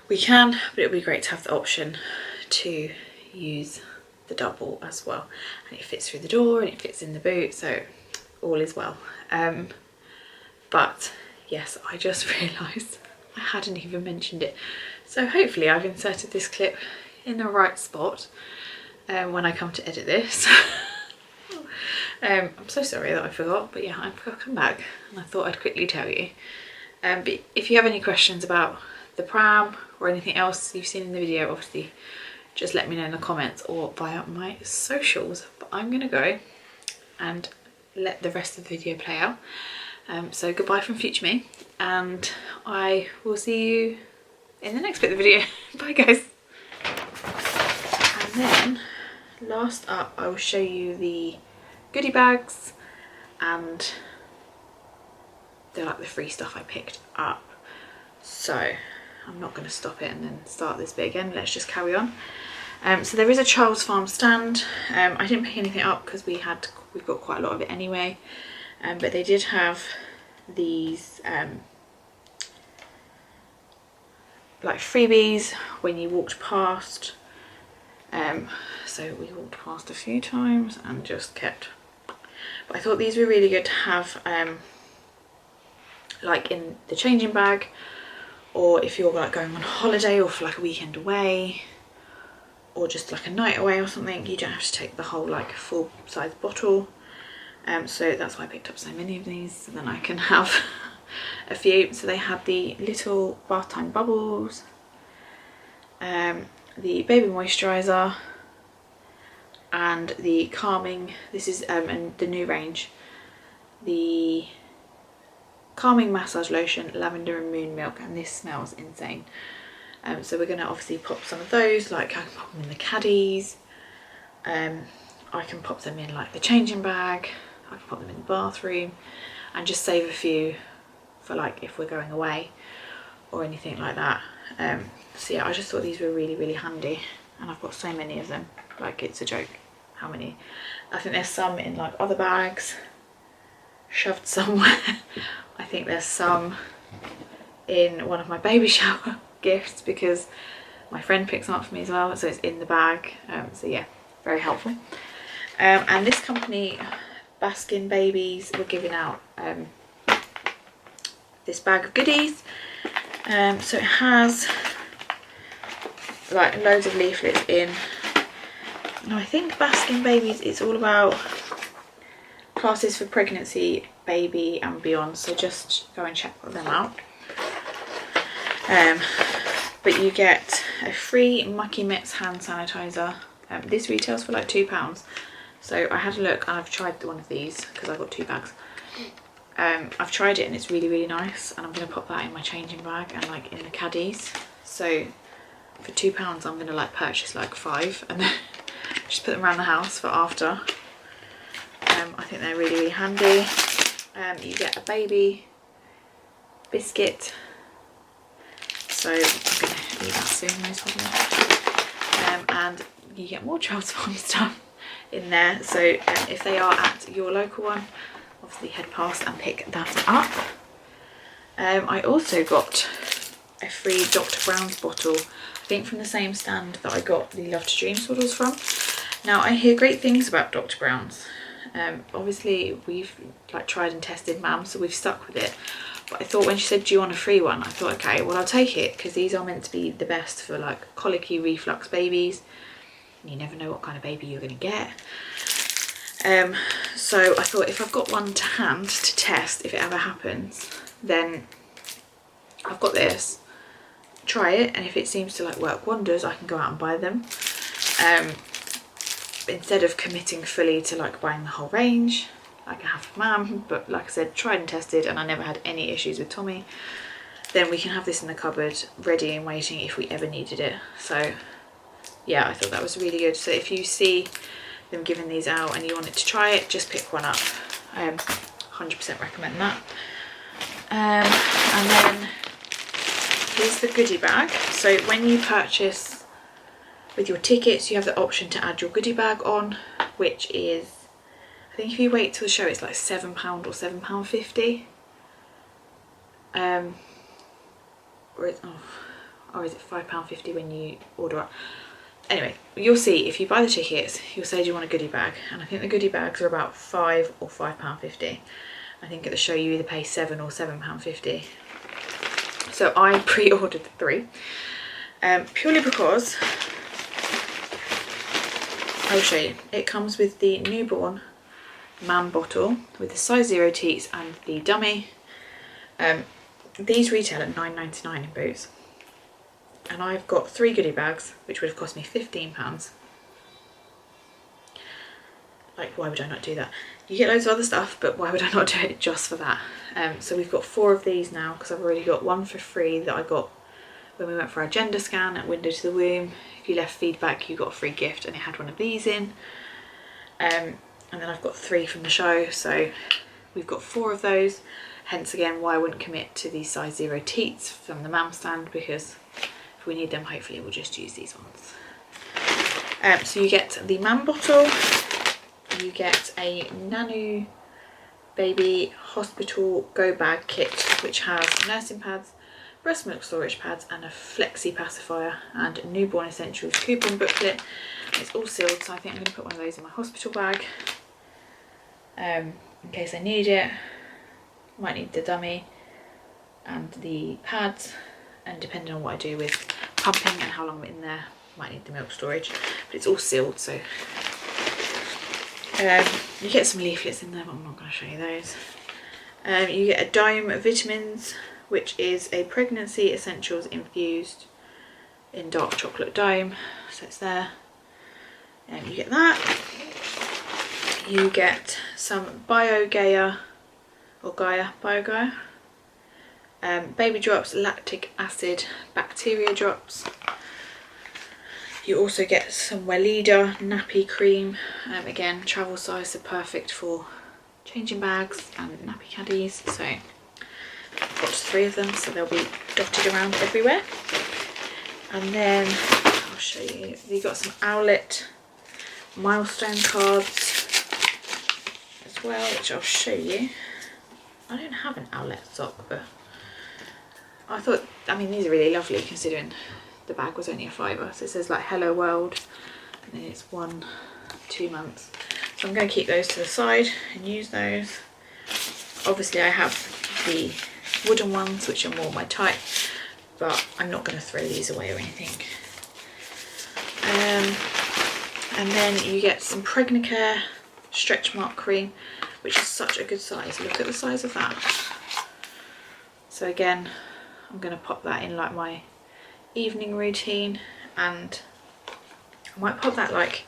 we can, but it would be great to have the option to use the double as well, and it fits through the door and it fits in the boot, so all is well. But yes, I just realised I hadn't even mentioned it, so hopefully I've inserted this clip in the right spot when I come to edit this. I'm so sorry that I forgot, but yeah, I've come back and I thought I'd quickly tell you. But if you have any questions about the pram or anything else you've seen in the video, obviously just let me know in the comments or via my socials. But I'm gonna go and let the rest of the video play out. So goodbye from future me, and I will see you in the next bit of the video. Bye guys. And then last up, I will show you the goodie bags and they're like the free stuff I picked up. So I'm not going to stop it and then start this bit again. Let's just carry on. So there is a Child's Farm stand. I didn't pick anything up because we've got quite a lot of it anyway. But they did have these like freebies when you walked past. So we walked past a few times and just kept. But I thought these were really good to have like in the changing bag, or if you're like going on holiday or for like a weekend away or just like a night away or something, you don't have to take the whole like full size bottle. So that's why I picked up so many of these, so then I can have a few. So they had the little bath time bubbles, the baby moisturiser, and the calming, this is and the new range, the calming massage lotion, lavender and moon milk, and this smells insane. So we're going to obviously pop some of those, like I can pop them in the caddies, I can pop them in like the changing bag, I can pop them in the bathroom, and just save a few for like if we're going away or anything like that. So yeah, I just thought these were really handy, and I've got so many of them, like it's a joke how many. I think there's some in like other bags shoved somewhere. I think there's some in one of my baby shower gifts because my friend picks them up for me as well, so it's in the bag. So yeah, very helpful. And this company, Baskin Babies, were giving out this bag of goodies. So it has like loads of leaflets in. Now I think Baskin Babies, it's all about classes for pregnancy, baby and beyond, so just go and check them out. But you get a free Mucky Mitts hand sanitizer. This retails for like £2, so I had a look and I've tried one of these because I got 2 bags. I've tried it and it's really nice, and I'm going to pop that in my changing bag and like in the caddies. So for £2 I'm going to like purchase like 5 and then just put them around the house for after. I think they're really handy. You get a baby biscuit, so I'm going to eat that soon most probably. And you get more Child's Farm stuff in there, so if they are at your local one, obviously head past and pick that up. I also got a free Dr. Brown's bottle, I think from the same stand that I got the Love to Dream swaddles from. Now I hear great things about Dr. Brown's. Obviously we've like tried and tested Mam, so we've stuck with it. But I thought when she said, do you want a free one? I thought, okay, well I'll take it, because these are meant to be the best for like colicky reflux babies. You never know what kind of baby you're going to get. So I thought if I've got one to hand to test if it ever happens, then I've got this, try it, and if it seems to like work wonders, I can go out and buy them. Instead of committing fully to like buying the whole range like I have for Mam, but like I said, tried and tested, and I never had any issues with Tommy, then we can have this in the cupboard ready and waiting if we ever needed it. So yeah, I thought that was really good. So if you see them giving these out and you wanted to try it, just pick one up. 100% recommend that. And then here's the goodie bag. So when you purchase with your tickets, you have the option to add your goodie bag on, which is, I think if you wait till the show, it's like £7 or £7.50. Or is it £5.50 when you order it? Anyway, you'll see if you buy the tickets, you'll say, do you want a goodie bag? And I think the goodie bags are about £5 or £5.50. I think at the show you either pay £7 or £7.50. So I pre-ordered the 3, purely because, I'll show you. It comes with the newborn Mam bottle with the size 0 teats and the dummy. These retail at £9.99 in Boots. And I've got 3 goodie bags, which would have cost me £15. Like, why would I not do that? You get loads of other stuff, but why would I not do it just for that? So we've got 4 of these now, because I've already got one for free that I got when we went for our gender scan at Window to the Womb. If you left feedback, you got a free gift, and it had one of these in. And then I've got 3 from the show, so we've got 4 of those. Hence again why I wouldn't commit to these size 0 teats from the Mam stand, because if we need them, hopefully we'll just use these ones. So you get the Mam bottle, you get a Nanu baby hospital go bag kit, which has nursing pads, breast milk storage pads, and a flexi pacifier, and a newborn essentials coupon booklet. It's all sealed, so I think I'm going to put one of those in my hospital bag in case I need it. Might need the dummy and the pads, and depending on what I do with pumping and how long I'm in there, might need the milk storage, but it's all sealed. So you get some leaflets in there, but I'm not going to show you those. You get a dome of vitamins, which is a pregnancy essentials infused in dark chocolate dome, so it's there. And you get that. You get some BioGaia baby drops, lactic acid bacteria drops. You also get some Weleda nappy cream, again travel size, so perfect for changing bags and nappy caddies. So I've got 3 of them, so they'll be dotted around everywhere. And then I'll show you, you got some Owlet milestone cards as well, which I'll show you. I don't have an Owlet sock, but I thought, I mean, these are really lovely considering the bag was only a £5. So it says like hello world, and then it's 1-2 months. So I'm going to keep those to the side and use those. Obviously I have the wooden ones, which are more my type, but I'm not going to throw these away or anything. And then you get some Pregnacare stretch mark cream, which is such a good size. Look at the size of that. So again, I'm going to pop that in like my evening routine, and I might pop that like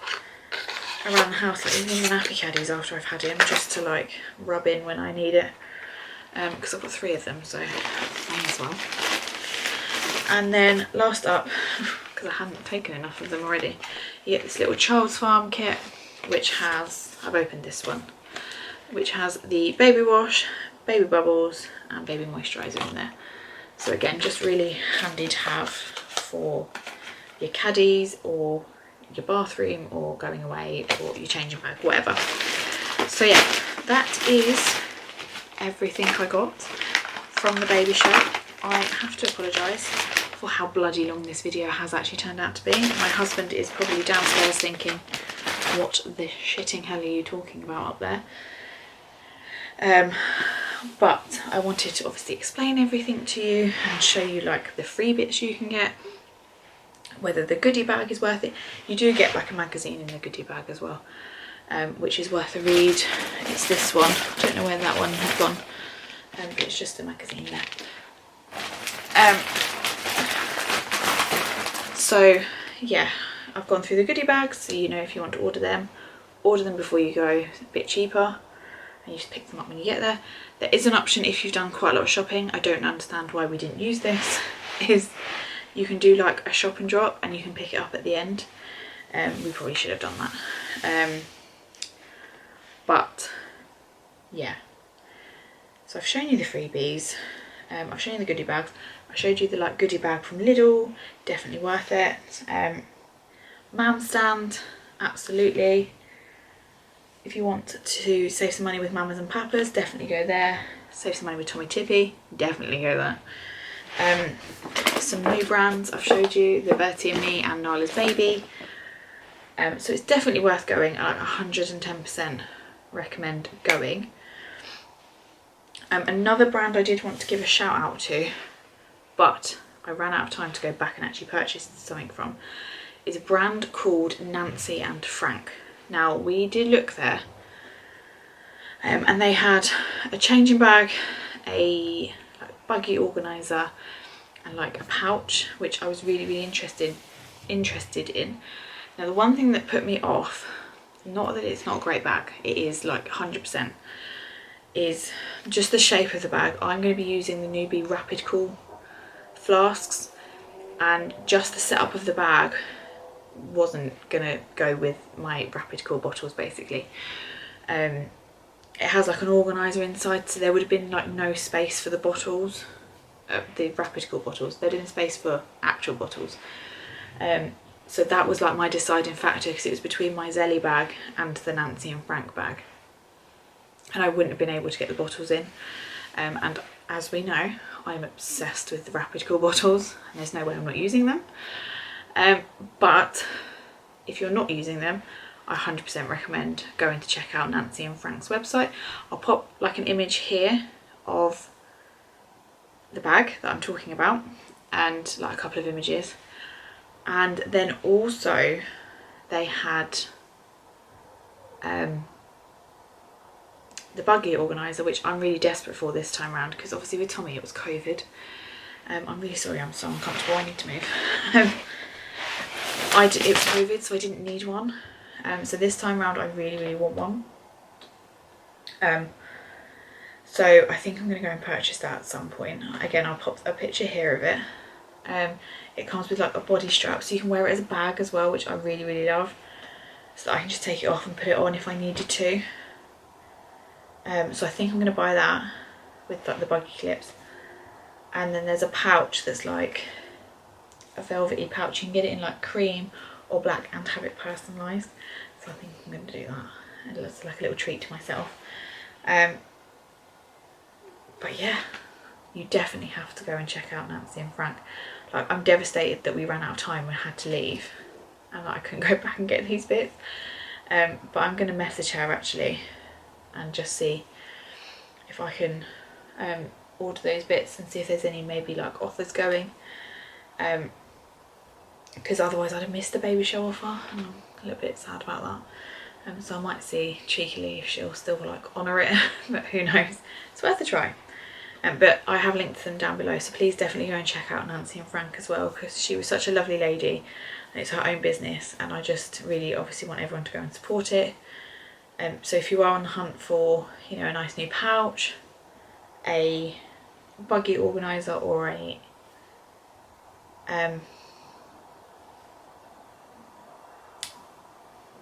around the house, like even in the nappy caddies after I've had him, just to like rub in when I need it, because I've got 3 of them, so may as well. And then last up, because I hadn't taken enough of them already, you get this little Child's Farm kit, which has, I've opened this one, which has the baby wash, baby bubbles, and baby moisturiser in there. So again, just really handy to have for your caddies or your bathroom or going away or your changing bag, whatever. So yeah, that is everything I got from the baby show. I have to apologise for how bloody long this video has actually turned out to be. My husband is probably downstairs thinking, what the shitting hell are you talking about up there? But I wanted to obviously explain everything to you and show you like the free bits you can get, whether the goodie bag is worth it. You do get like a magazine in the goodie bag as well, which is worth a read. It's this one. I don't know where that one had gone, but it's just a magazine there. So yeah, I've gone through the goodie bags, so you know if you want to order them before you go. It's a bit cheaper, and you just pick them up when you get there. There is an option if you've done quite a lot of shopping. I don't understand why we didn't use this. Is you can do like a shop and drop, and you can pick it up at the end. We probably should have done that. But yeah, so I've shown you the freebies. I've shown you the goodie bags. I showed you the like goodie bag from Lidl, definitely worth it. Mam stand, absolutely. If you want to save some money with Mamas and Papas, definitely go there. Save some money with Tommy Tippy, definitely go there. Some new brands I've showed you, the Bertie and Me and Nyla's Baby. So it's definitely worth going. I 110% recommend going. Another brand I did want to give a shout out to, but I ran out of time to go back and actually purchase something from, is a brand called Nancy and Frank. Now we did look there, and they had a changing bag, a buggy organiser, and like a pouch, which I was really interested in. Now the one thing that put me off, not that it's not a great bag, it is like 100%, is just the shape of the bag. I'm going to be using the Newbie Rapid Cool flasks, and just the setup of the bag wasn't gonna go with my Rapid Cool bottles basically. It has like an organiser inside, so there would have been like no space for the bottles, the Rapid Cool bottles. There'd been space for actual bottles. So that was like my deciding factor, because it was between my Zelly bag and the Nancy and Frank bag, and I wouldn't have been able to get the bottles in. And as we know, I'm obsessed with the Rapid Cool bottles, and there's no way I'm not using them. But if you're not using them, I 100% recommend going to check out Nancy and Frank's website. I'll pop like an image here of the bag that I'm talking about, and like a couple of images. And then also they had the buggy organiser, which I'm really desperate for this time around, because obviously with Tommy it was COVID. I'm really sorry, I'm so uncomfortable, I need to move. It was COVID, so I didn't need one. So this time around I really want one. So I think I'm going to go and purchase that at some point. Again, I'll pop a picture here of it. It comes with like a body strap, so you can wear it as a bag as well, which I really love. So that I can just take it off and put it on if I needed to. So I think I'm going to buy that with like the buggy clips. And then there's a pouch that's like a velvety pouch. You can get it in like cream or black and have it personalised. So I think I'm going to do that. It looks like a little treat to myself. But yeah, you definitely have to go and check out Nancy and Frank. Like, I'm devastated that we ran out of time and had to leave, and like, I couldn't go back and get these bits. But I'm going to message her actually and just see if I can order those bits and see if there's any maybe like offers going, because otherwise I'd have missed the baby show offer, and I'm a little bit sad about that. So I might see cheekily if she'll still like honour it, but who knows, it's worth a try. But I have linked them down below, so please definitely go and check out Nancy and Frank as well, because she was such a lovely lady, and it's her own business, and I just really obviously want everyone to go and support it. So if you are on the hunt for, you know, a nice new pouch, a buggy organiser, or a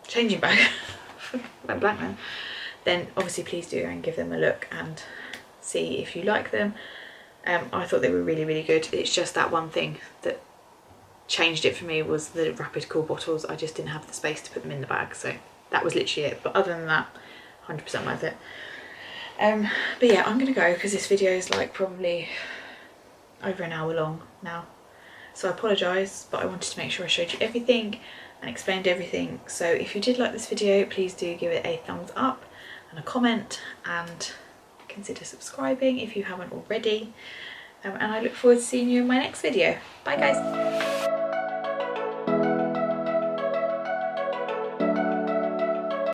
changing bag, went blank then obviously please do go and give them a look and see if you like them. I thought they were really good. It's just that one thing that changed it for me was the Rapid Cool bottles. I just didn't have the space to put them in the bag, so that was literally it. But other than that, 100% worth it. But yeah, I'm gonna go because this video is like probably over an hour long now, so I apologise, but I wanted to make sure I showed you everything and explained everything. So if you did like this video, please do give it a thumbs up and a comment, and consider subscribing if you haven't already, and I look forward to seeing you in my next video. Bye guys.